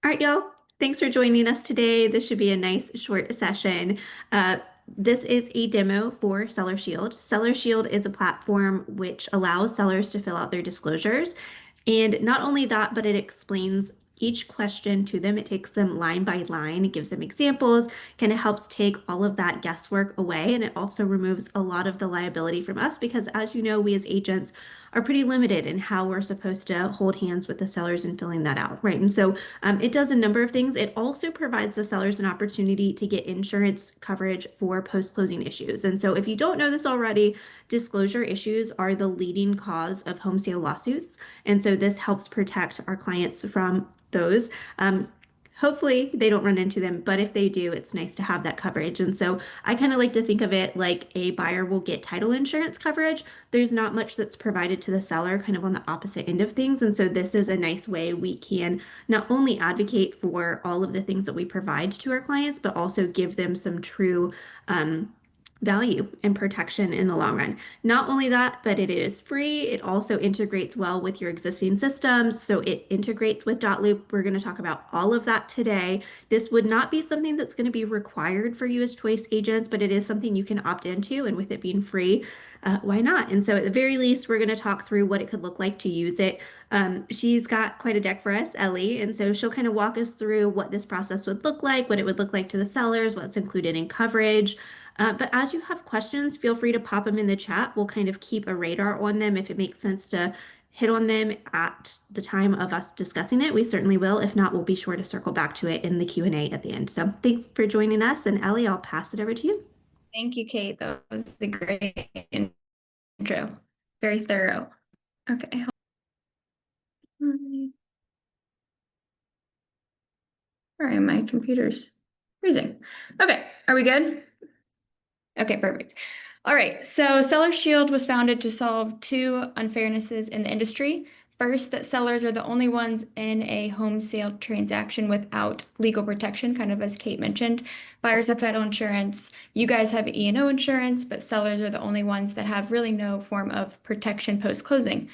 All right, y'all. Thanks for joining us today. This should be a nice short session. Uh, this is a demo for Seller Shield. Seller Shield is a platform which allows sellers to fill out their disclosures. And not only that, but it explains each question to them. It takes them line by line. It gives them examples, kind of helps take all of that guesswork away. And it also removes a lot of the liability from us because, as you know, we as agents are pretty limited in how we're supposed to hold hands with the sellers and filling that out, right? And so it does a number of things. It also provides the sellers an opportunity to get insurance coverage for post-closing issues. And so if you don't know this already, disclosure issues are the leading cause of home sale lawsuits. And so this helps protect our clients from those. Hopefully they don't run into them, but if they do, it's nice to have that coverage. And so I kind of like to think of it like a buyer will get title insurance coverage. There's not much that's provided to the seller, kind of on the opposite end of things. And so this is a nice way we can not only advocate for all of the things that we provide to our clients, but also give them some true value and protection in the long run. Not only that, but it is free. It also integrates well with your existing systems. So it integrates with Loop. We're going to talk about all of that today. This would not be something that's going to be required for you as choice agents, but it is something you can opt into. And with it being free, why not? And so at the very least, we're going to talk through what it could look like to use it. She's got quite a deck for us, Ellie. And so she'll kind of walk us through what this process would look like, what it would look like to the sellers, what's included in coverage. But as you have questions, feel free to pop them in the chat. We'll kind of keep a radar on them if it makes sense to hit on them at the time of us discussing it. We certainly will. If not, we'll be sure to circle back to it in the Q&A at the end. So thanks for joining us. And Ellie, I'll pass it over to you. Thank you, Kate. That was a great intro. Very thorough. Okay. All right, my computer's freezing. Okay, are we good? Okay, perfect. All right, so Seller Shield was founded to solve two unfairnesses in the industry. First, that sellers are the only ones in a home sale transaction without legal protection, kind of as Kate mentioned. Buyers have title insurance, you guys have E&O insurance, but sellers are the only ones that have really no form of protection post-closing.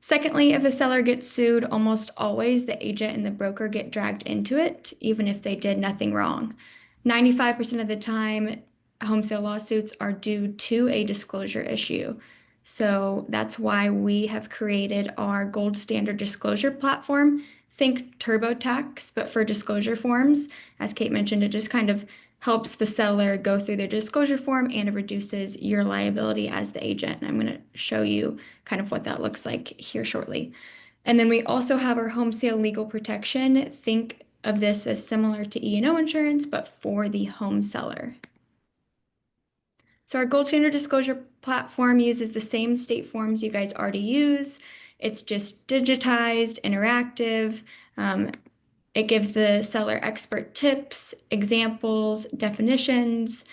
Secondly, if a seller gets sued, almost always the agent and the broker get dragged into it, even if they did nothing wrong. 95% of the time, home sale lawsuits are due to a disclosure issue. So that's why we have created our gold standard disclosure platform. Think TurboTax, but for disclosure forms. As Kate mentioned, it just kind of helps the seller go through their disclosure form and it reduces your liability as the agent. And I'm going to show you kind of what that looks like here shortly. And then we also have our home sale legal protection. Think of this as similar to E&O insurance, but for the home seller. So our gold standard disclosure platform uses the same state forms you guys already use. It's just digitized, interactive. It gives the seller expert tips, examples, definitions,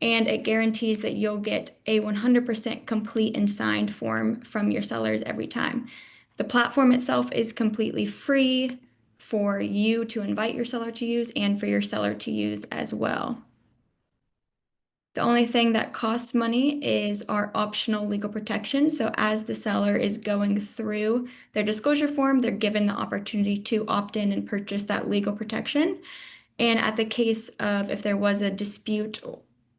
and it guarantees that you'll get a 100% complete and signed form from your sellers every time. The platform itself is completely free for you to invite your seller to use and for your seller to use as well. The only thing that costs money is our optional legal protection. So as the seller is going through their disclosure form, they're given the opportunity to opt in and purchase that legal protection. And at the case of if there was a dispute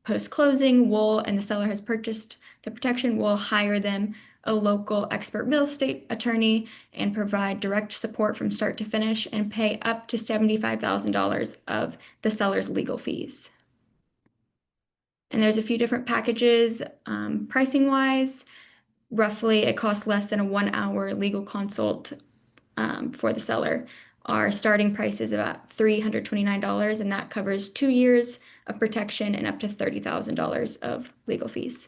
post-closing, and the seller has purchased the protection, we'll hire them a local expert real estate attorney and provide direct support from start to finish and pay up to $75,000 of the seller's legal fees. And there's a few different packages pricing wise. Roughly, it costs less than a 1-hour legal consult for the seller. Our starting price is about $329, and that covers 2 years of protection and up to $30,000 of legal fees.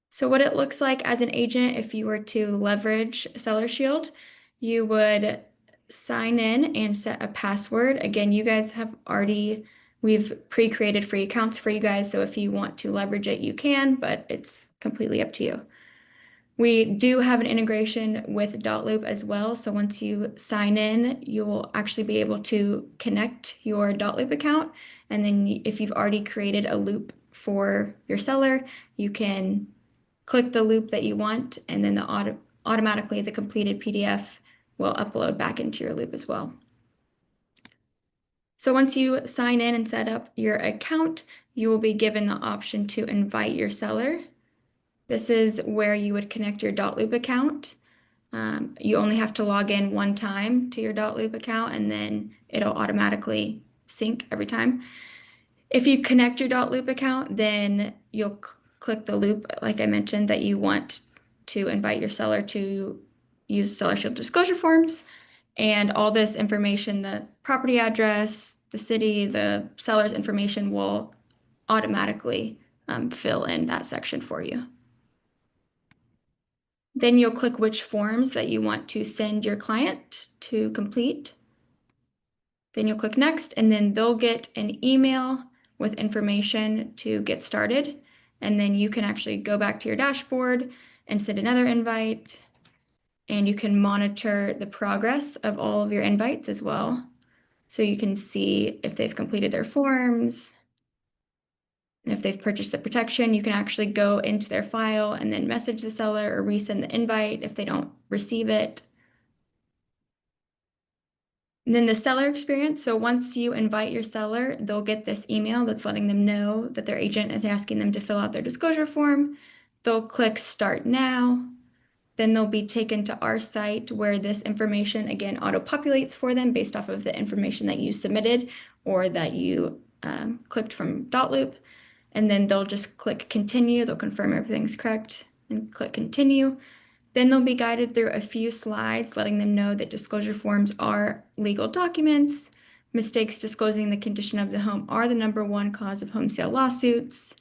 So what it looks like as an agent, if you were to leverage Seller Shield, you would sign in and set a password. Again, you guys have we've pre-created free accounts for you guys, so if you want to leverage it, you can, but it's completely up to you. We do have an integration with Loop as well, so once you sign in, you'll actually be able to connect your Loop account, and then if you've already created a loop for your seller, you can click the loop that you want, and then automatically the completed PDF will upload back into your loop as well. So once you sign in and set up your account, you will be given the option to invite your seller. This is where you would connect your Dotloop account. You only have to log in one time to your Dotloop account, and then it'll automatically sync every time. If you connect your Dotloop account, then you'll click the loop, like I mentioned, that you want to invite your seller to use Seller Shield disclosure forms. And all this information, the property address, the city, the seller's information will automatically fill in that section for you. Then you'll click which forms that you want to send your client to complete. Then you'll click next, and then they'll get an email with information to get started. And then you can actually go back to your dashboard and send another invite. And you can monitor the progress of all of your invites as well. So you can see if they've completed their forms. And if they've purchased the protection, you can actually go into their file and then message the seller or resend the invite if they don't receive it. And then the seller experience. So once you invite your seller, they'll get this email that's letting them know that their agent is asking them to fill out their disclosure form. They'll click Start Now. Then they'll be taken to our site where this information, again, auto-populates for them based off of the information that you submitted or that you clicked from Dotloop. And then they'll just click Continue. They'll confirm everything's correct and click Continue. Then they'll be guided through a few slides letting them know that disclosure forms are legal documents. Mistakes disclosing the condition of the home are the #1 cause of home sale lawsuits.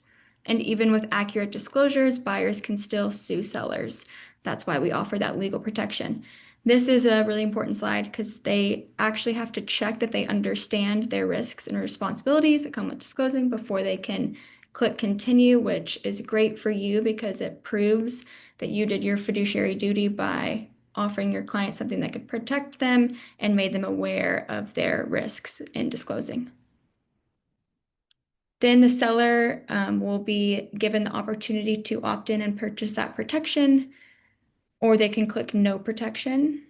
And even with accurate disclosures, buyers can still sue sellers. That's why we offer that legal protection. This is a really important slide because they actually have to check that they understand their risks and responsibilities that come with disclosing before they can click continue, which is great for you because it proves that you did your fiduciary duty by offering your client something that could protect them and made them aware of their risks in disclosing. Then the seller will be given the opportunity to opt in and purchase that protection, or they can click no protection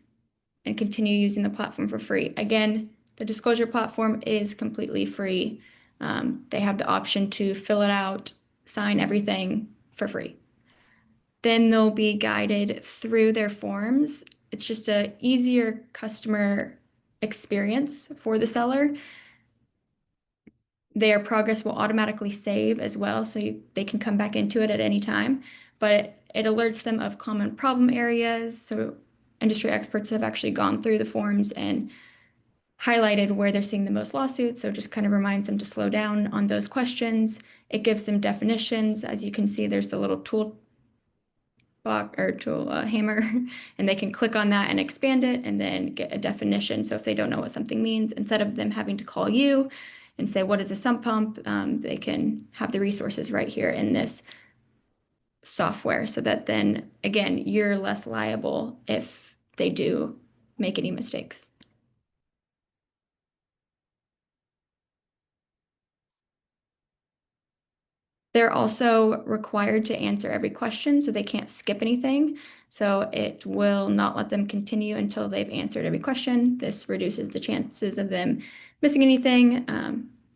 and continue using the platform for free. Again, the disclosure platform is completely free. They have the option to fill it out, sign everything for free. Then they'll be guided through their forms. It's just an easier customer experience for the seller. Their progress will automatically save as well, so they can come back into it at any time. But it alerts them of common problem areas. So industry experts have actually gone through the forms and highlighted where they're seeing the most lawsuits. So it just kind of reminds them to slow down on those questions. It gives them definitions. As you can see, there's the little tool box or tool hammer, and they can click on that and expand it and then get a definition. So if they don't know what something means, instead of them having to call you and say, what is a sump pump? They can have the resources right here in this software so that then, again, you're less liable if they do make any mistakes. They're also required to answer every question, so they can't skip anything. So it will not let them continue until they've answered every question. This reduces the chances of them missing anything.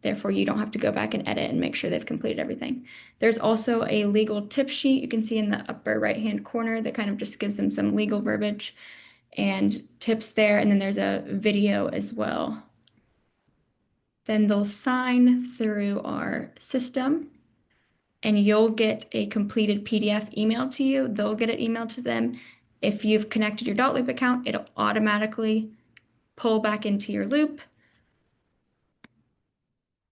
Therefore, you don't have to go back and edit and make sure they've completed everything. There's also a legal tip sheet you can see in the upper right-hand corner that kind of just gives them some legal verbiage and tips there. And then there's a video as well. Then they'll sign through our system, and you'll get a completed PDF emailed to you. They'll get it emailed to them. If you've connected your Dotloop account, it'll automatically pull back into your loop.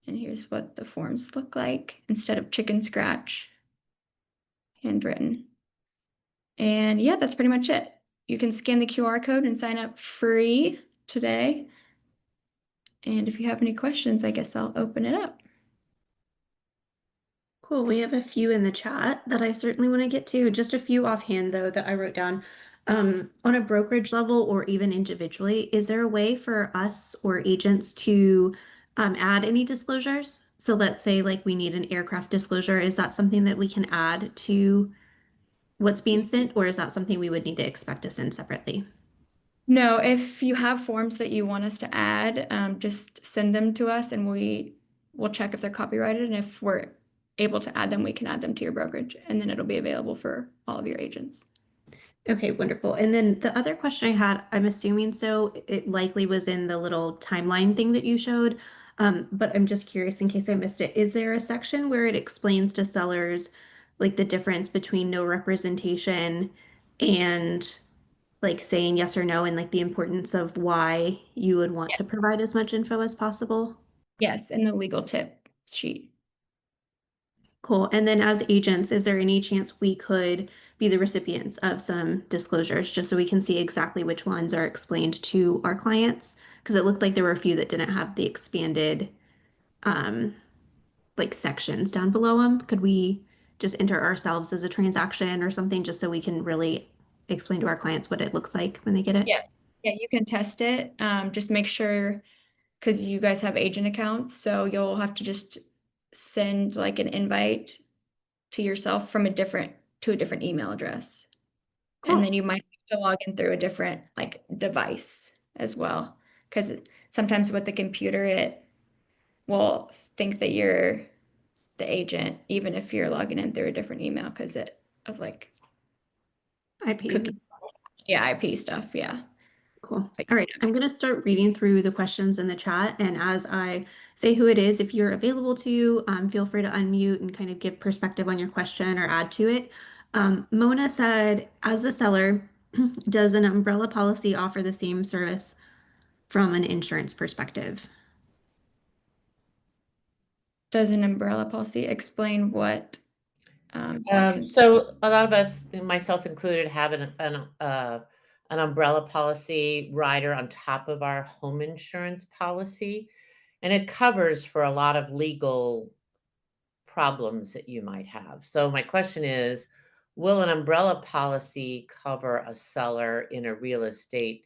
And here's what the forms look like instead of chicken scratch, handwritten. And yeah, that's pretty much it. You can scan the QR code and sign up free today. And if you have any questions, I guess I'll open it up. Cool. We have a few in the chat that I certainly want to get to. Just a few offhand, though, that I wrote down. On a brokerage level or even individually, is there a way for us or agents to add any disclosures? So let's say like we need an aircraft disclosure. Is that something that we can add to what's being sent, or is that something we would need to expect to send separately? No, if you have forms that you want us to add, just send them to us and we'll check if they're copyrighted. And if we're able to add them, we can add them to your brokerage and then it'll be available for all of your agents. Okay, wonderful. And then the other question I had, I'm assuming so, it likely was in the little timeline thing that you showed. But I'm just curious in case I missed it. Is there a section where it explains to sellers like the difference between no representation and like saying yes or no and like the importance of why you would want to provide as much info as possible? Yes, in the legal tip sheet. Cool. And then as agents, is there any chance we could be the recipients of some disclosures just so we can see exactly which ones are explained to our clients? Because it looked like there were a few that didn't have the expanded um, like sections down below them. Could we just enter ourselves as a transaction or something just so we can really explain to our clients what it looks like when they get it? Yeah. Yeah, you can test it. Just make sure because you guys have agent accounts, so you'll have to just send like an invite to yourself from a different email address. And Cool. then you might have to log in through a different like device as well. Because sometimes with the computer, it will think that you're the agent, even if you're logging in through a different email because it of like IP. cookie, yeah, IP stuff, yeah. Cool. But All right. I'm going to start reading through the questions in the chat. And as I say who it is, if you're available to, feel free to unmute and kind of give perspective on your question or add to it. Mona said, as a seller, does an umbrella policy offer the same service from an insurance perspective? does an umbrella policy explain what can, So a lot of us, myself included, have an umbrella policy rider on top of our home insurance policy, and it covers for a lot of legal problems that you might have. So my question is, will an umbrella policy cover a seller in a real estate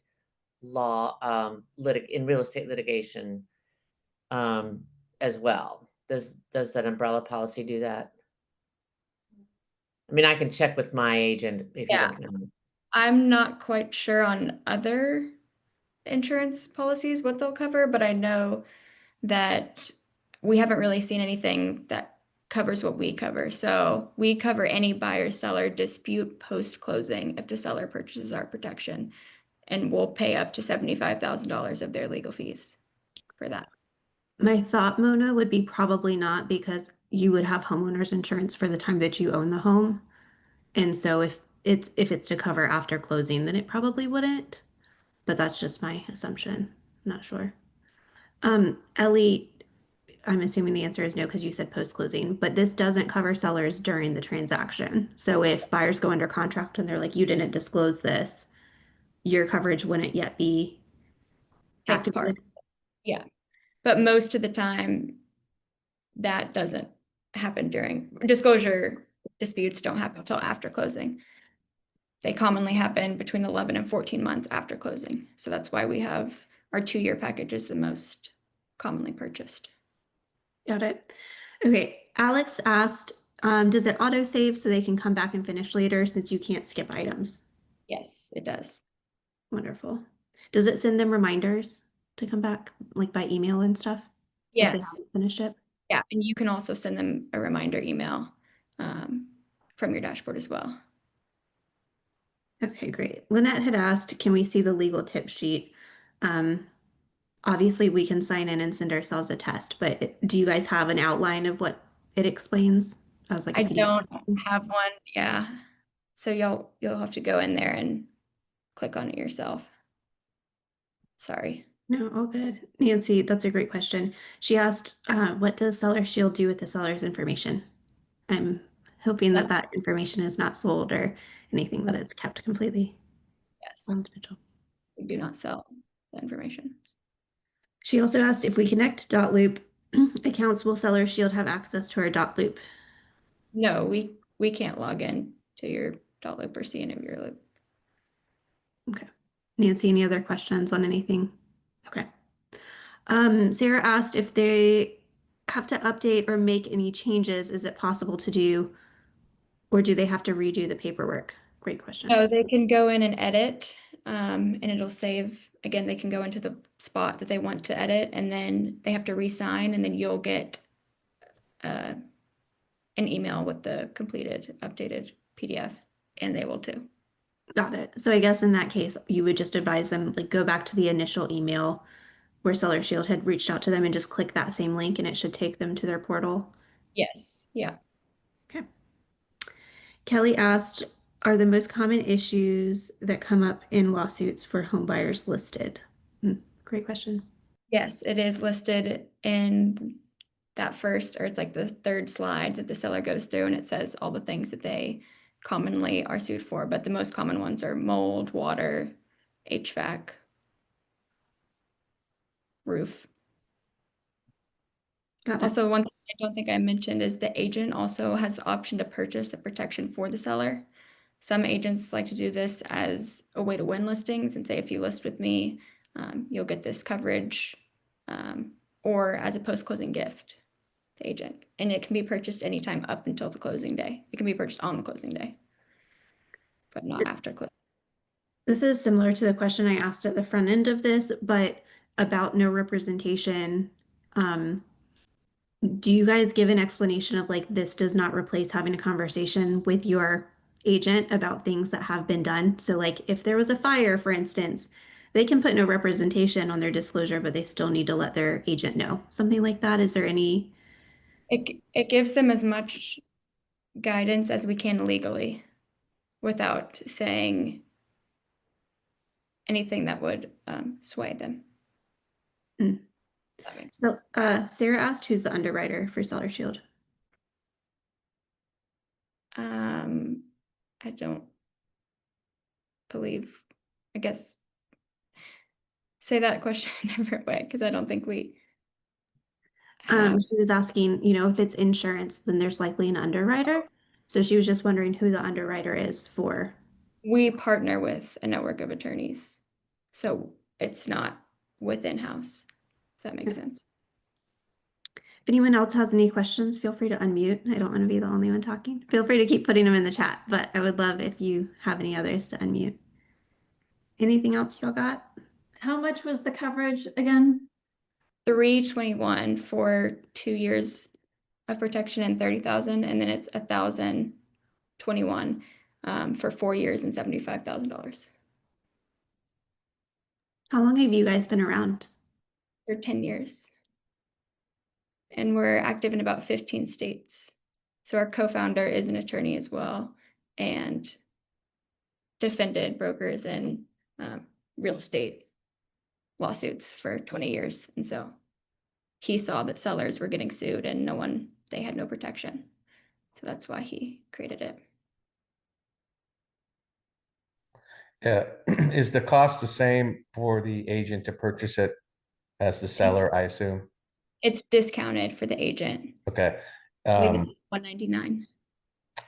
in real estate litigation um, as well? Does that umbrella policy do that? I mean, I can check with my agent if you yeah. don't know. I'm not quite sure on other insurance policies what they'll cover, but I know that we haven't really seen anything that covers what we cover. So we cover any buyer seller dispute post closing if the seller purchases our protection, and we'll pay up to $75,000 of their legal fees for that. My thought, Mona, would be probably not because you would have homeowners insurance for the time that you own the home. And so if it's to cover after closing, then it probably wouldn't. But that's just my assumption. I'm not sure. Ellie, I'm assuming the answer is no because you said post-closing, but this doesn't cover sellers during the transaction. So if buyers go under contract and they're like, you didn't disclose this, your coverage wouldn't yet be Take activated. part. Yeah. But most of the time, that doesn't happen during disclosure disputes don't happen until after closing. They commonly happen between 11 and 14 months after closing. So that's why we have our 2-year package is the most commonly purchased. Got it. Okay. Alex asked, does it auto save so they can come back and finish later since you can't skip items? Yes, it does. Wonderful. Does it send them reminders to come back, like by email and stuff, if they Yes. haven't finished it? Yeah. And you can also send them a reminder email from your dashboard as well. Okay, great. Lynette had asked, can we see the legal tip sheet? Um, Obviously, we can sign in and send ourselves a test, but do you guys have an outline of what it explains? I was like a I PDF. don't have one. Yeah. So you'll have to go in there and click on it yourself. Sorry. No, all good. Nancy, that's a great question. She asked, what does Seller Shield do with the seller's information? I'm hoping that That, that information is not sold or anything that it's kept completely yes. confidential. We do not sell the information. She also asked if we connect dot loop accounts, will Seller Shield have access to our dot loop? No, we can't log in to your .loop or see any of your loop. Okay. Nancy, any other questions on anything? Okay. Sarah asked if they have to update or make any changes, is it possible to do, or do they have to redo the paperwork? Great question. No, they can go in and edit and it'll save, again, they can go into the spot that they want to edit, and then they have to re-sign, and then you'll get an email with the completed, updated PDF, and they will too. Got it. So I guess in that case, you would just advise them, like, go back to the initial email where Seller Shield had reached out to them and just click that same link and it should take them to their portal. Yes, yeah. Okay. Kelly asked, are the most common issues that come up in lawsuits for home buyers listed? Great question. Yes, it is listed in that first, or it's like the third slide that the seller goes through, and it says all the things that they commonly are sued for, but the most common ones are mold, water, HVAC, roof. Got it. Also, one thing I don't think I mentioned is the agent also has the option to purchase the protection for the seller. Some agents like to do this as a way to win listings and say, if you list with me, you'll get this coverage, or as a post-closing gift, the agent. And it can be purchased anytime up until the closing day. It can be purchased on the closing day, but not after closing. This is similar to the question I asked at the front end of this, but about no representation. Do you guys give an explanation of like this does not replace having a conversation with your agent about things that have been done? So like if there was a fire, for instance, they can put no representation on their disclosure, but they still need to let their agent know. Something like that. Is there any? It gives them as much guidance as we can legally without saying anything that would sway them. Mm. That makes So, Sarah asked who's the underwriter for Seller Shield? I don't believe, I guess, say that question in a different way, because I don't think we have. She was asking, if it's insurance, then there's likely an underwriter. So she was just wondering who the underwriter is for. We partner with a network of attorneys, so it's not within house, if that makes sense. If anyone else has any questions, feel free to unmute. I don't want to be the only one talking. Feel free to keep putting them in the chat, but I would love if you have any others to unmute. Anything else y'all got? How much was the coverage again? 321 for 2 years of protection and 30,000, and then it's 1,021 for 4 years and $75,000 How long have you guys been around? for 10 years. And we're active in about 15 states. So our co-founder is an attorney as well, and defended brokers in real estate lawsuits for 20 years. And so he saw that sellers were getting sued and they had no protection. So that's why he created it. Yeah. Is the cost the same for the agent to purchase it as the seller, I assume? It's discounted for the agent. Okay. I believe it's $199.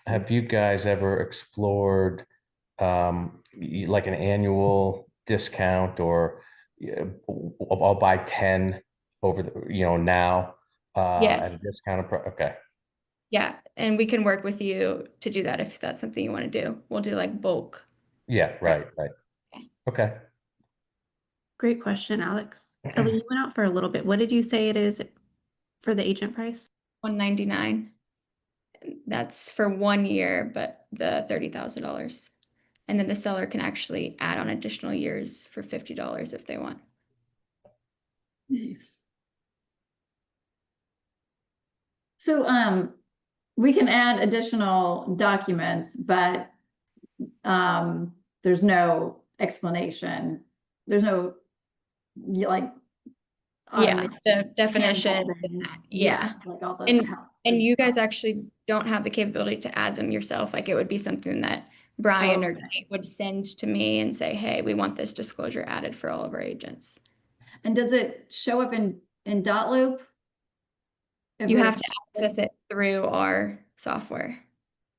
Have you guys ever explored like an annual discount, or I'll buy 10 over now at Yes. a discounted price? Okay. Yeah, and we can work with you to do that if that's something you want to do. We'll do like bulk. Yeah, right. Okay. Okay. Great question, Alex. Ellie, you went out for a little bit. What did you say it is for the agent price? $199. That's for 1 year, but the $30,000. And then the seller can actually add on additional years for $50 if they want. Nice. So we can add additional documents, but there's no explanation. There's no like Yeah, the definition. Yeah. like all the And you guys actually don't have the capability to add them yourself. Like it would be something that Brian or Kate would send to me and say, hey, we want this disclosure added for all of our agents. And does it show up in dotloop? You have to access it through our software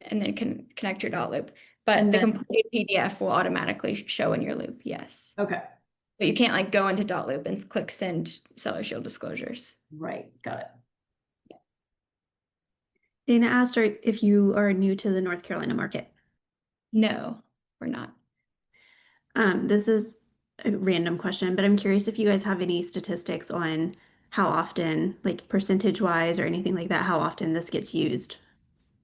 and then connect your dot loop. But the complete PDF will automatically show in your loop, yes. Okay. But you can't like go into dot loop and click send Seller Shield disclosures. Right, got it. Dana asked if you are new to the North Carolina market. No, we're not. This is a random question, but I'm curious if you guys have any statistics on how often, like percentage wise or anything like that, how often this gets used.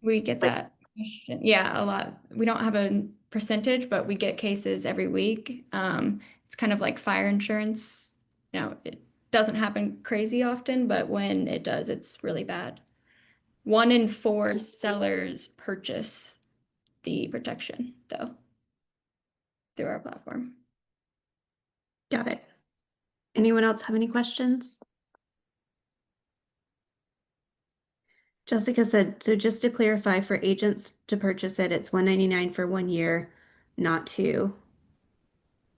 We get Like, that question. Yeah, a lot. We don't have a percentage, but we get cases every week. It's kind of like fire insurance. It doesn't happen crazy often, but when it does, it's really bad. 1 in 4 sellers purchase the protection, though, through our platform. got it. Anyone else have any questions? Jessica said, so just to clarify, for agents to purchase it, it's $199 for 1 year, not 2,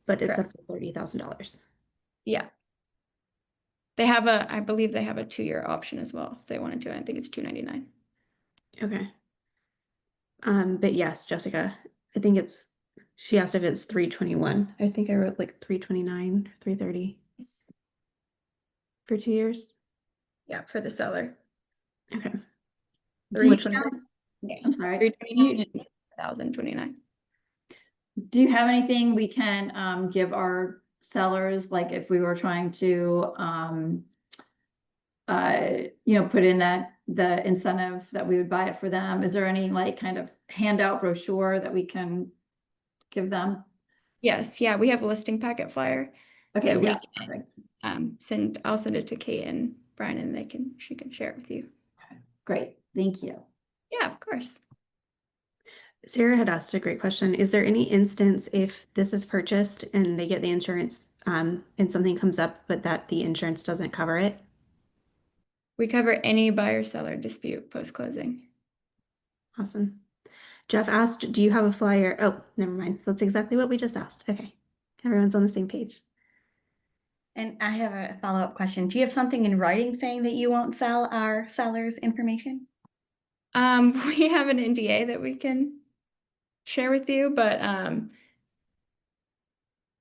but it's up Correct. to $30,000. Yeah. I believe they have a 2-year option as well if they wanted to. I think it's $299. Okay. But yes, Jessica, I think she asked if it's 321. I think I wrote like 329, 330 for 2 years. Yeah, for the seller. Okay. Do you 329. Yeah, I'm sorry. 329 and 1,029. Do you have anything we can give our sellers, like if we were trying to put in the incentive that we would buy it for them? Is there any like kind of handout brochure that we can give them? Yes, yeah, we have a listing packet flyer Okay, that we yeah, can perfect. I'll send it to Kate and Brian and she can share it with you. Great, thank you. Yeah, of course. Sarah had asked a great question. Is there any instance if this is purchased and they get the insurance, and something comes up, but that the insurance doesn't cover it? We cover any buyer-seller dispute post-closing. Awesome. Jeff asked, do you have a flyer? Oh, never mind. That's exactly what we just asked. Okay. Everyone's on the same page. And I have a follow-up question. Do you have something in writing saying that you won't sell our sellers information? We have an NDA that we can share with you, but I'll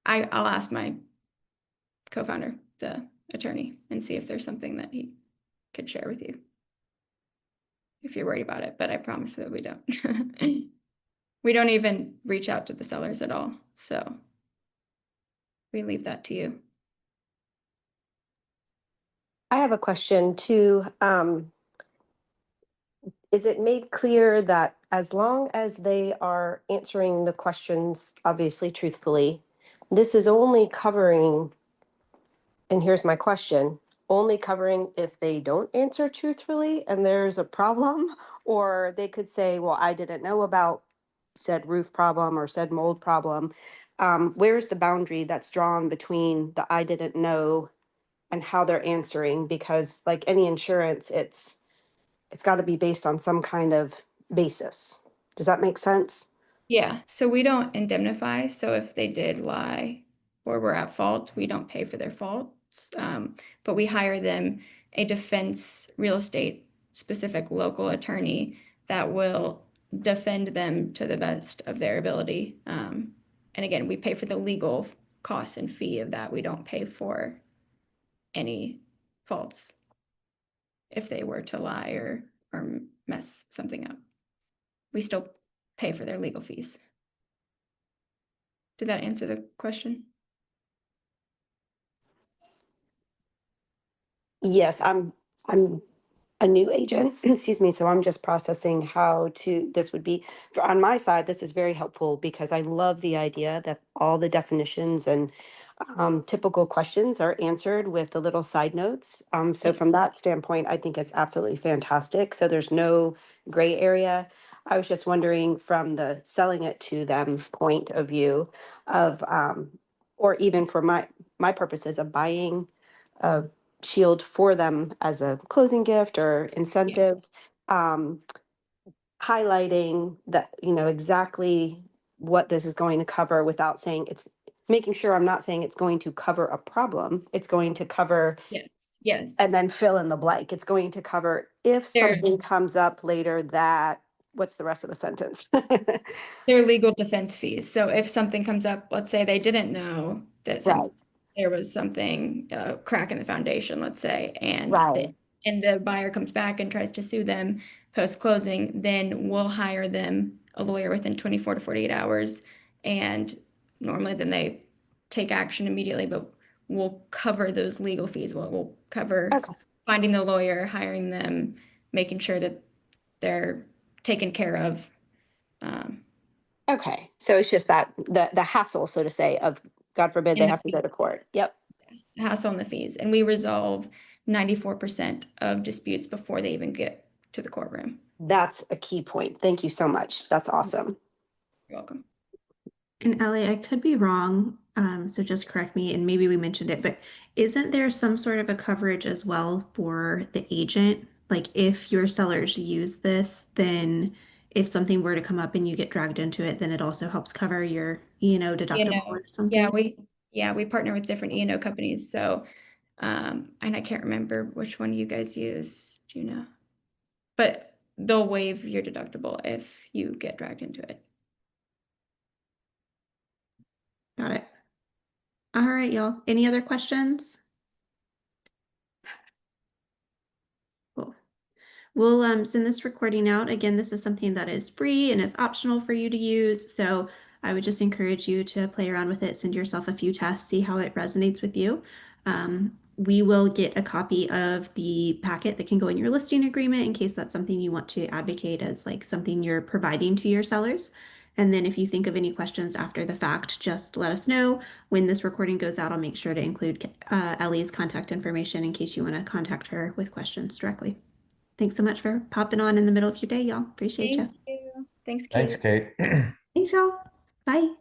ask my co-founder, the attorney, and see if there's something that he could share with you if you're worried about it, but I promise that we don't. We don't even reach out to the sellers at all, so we leave that to you. I have a question too. Is it made clear that as long as they are answering the questions, obviously truthfully, this is only covering, and here's my question, only covering if they don't answer truthfully and there's a problem? Or they could say, well, I didn't know about said roof problem or said mold problem. Where's the boundary that's drawn between the I didn't know and how they're answering? Because like any insurance, it's got to be based on some kind of basis. Does that make sense? Yeah, so we don't indemnify. So if they did lie or were at fault, we don't pay for their faults. But we hire them a defense real estate specific local attorney that will defend them to the best of their ability. And again, we pay for the legal costs and fee of that. We don't pay for any faults if they were to lie or mess something up. We still pay for their legal fees. Did that answer the question? Yes, I'm a new agent, excuse me, so I'm just processing how this would be, on my side, this is very helpful because I love the idea that all the definitions and typical questions are answered with the little side notes. So from that standpoint, I think it's absolutely fantastic. So there's no gray area. I was just wondering from the selling it to them point of view of, or even for my purposes of buying a shield for them as a closing gift or incentive, highlighting that, exactly what this is going to cover without saying making sure I'm not saying it's going to cover a problem. It's going to cover, Yes. Yes. and then fill in the blank. It's going to cover if There- something comes up later that, what's the rest of the sentence? They're legal defense fees. So if something comes up, let's say they didn't know that Right. there was something, crack in the foundation, let's say, and Right. the buyer comes back and tries to sue them post-closing, then we'll hire them a lawyer within 24 to 48 hours and normally, then they take action immediately, but we'll cover those legal fees. We'll cover Okay. finding the lawyer, hiring them, making sure that they're taken care of. Okay, so it's just that the hassle, so to say, of God forbid they And the have to go to fees. court. Yep. Hassle on the fees, and we resolve 94% of disputes before they even get to the courtroom. That's a key point. Thank you so much. That's awesome. You're welcome. And Ellie, I could be wrong, so just correct me, and maybe we mentioned it, but isn't there some sort of a coverage as well for the agent? Like if your sellers use this, then if something were to come up and you get dragged into it, then it also helps cover your, deductible or Yeah, something? we partner with different E&O companies. So, and I can't remember which one you guys use. Do you know? But they'll waive your deductible if you get dragged into it. Got it. All right, y'all. Any other questions? Cool. We'll send this recording out. Again, this is something that is free and is optional for you to use. So I would just encourage you to play around with it, send yourself a few tests, see how it resonates with you. We will get a copy of the packet that can go in your listing agreement in case that's something you want to advocate as like something you're providing to your sellers. And then if you think of any questions after the fact, just let us know. When this recording goes out, I'll make sure to include Ellie's contact information in case you want to contact her with questions directly. Thanks so much for popping on in the middle of your day, y'all. Appreciate you. Thank you. Thanks, Thanks, Kate. Kate. Thanks, y'all. Bye.